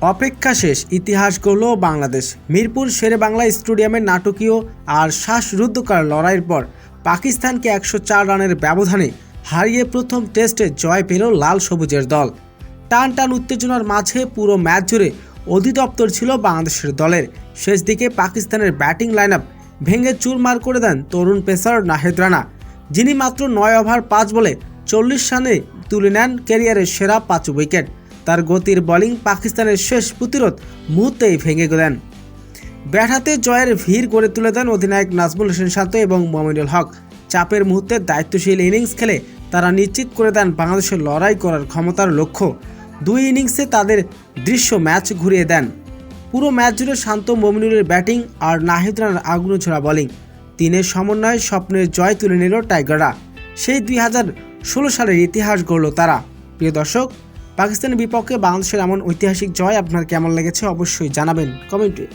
অপেক্ষা শেষ, ইতিহাস গড়ল বাংলাদেশ। মিরপুর শেরেবাংলা স্টেডিয়ামের নাটকীয় আর শ্বাসরুদ্ধকর লড়াইয়ের পর পাকিস্তানকে 104 রানের ব্যবধানে হারিয়ে প্রথম টেস্টে জয় পেল লাল সবুজের দল। টান টান উত্তেজনার মাঝে পুরো ম্যাচ জুড়ে অধিদপ্তর ছিল বাংলাদেশের দলের। শেষ দিকে পাকিস্তানের ব্যাটিং লাইন আপ ভেঙে চুরমার করে দেন তরুণ পেসার নাহিদ রানা, যিনি মাত্র 9 ওভার 5 বলে 40 রানে তুলে নেন ক্যারিয়ারের সেরা 5 উইকেট। তার গতির বোলিং পাকিস্তানের শেষ প্রতিরোধ মুহূর্তেই ভেঙে গেলেন। ব্যাট হাতে জয়ের ভিড় গড়ে তুলে দেন অধিনায়ক নাজমুল হোসেন শান্ত এবং মোমিনুল হক। চাপের মুহূর্তে দায়িত্বশীল ইনিংস খেলে তারা নিশ্চিত করে দেন বাংলাদেশের লড়াই করার ক্ষমতার লক্ষ্য। 2 ইনিংসে তাদের দৃশ্য ম্যাচ ঘুরিয়ে দেন। পুরো ম্যাচ জুড়ে শান্ত, মোমিনুলের ব্যাটিং আর নাহিদ রানার আগুনছোড়া বোলিং, তিনের সমন্বয়ে স্বপ্নের জয় তুলে নিল টাইগাররা। সেই 2016 সালের ইতিহাস গড়ল তারা। প্রিয় দর্শক, পাকিস্তানের বিপক্ষে বাংলাদেশের এমন ঐতিহাসিক জয় আপনার কেমন লেগেছে অবশ্যই জানাবেন কমেন্টে।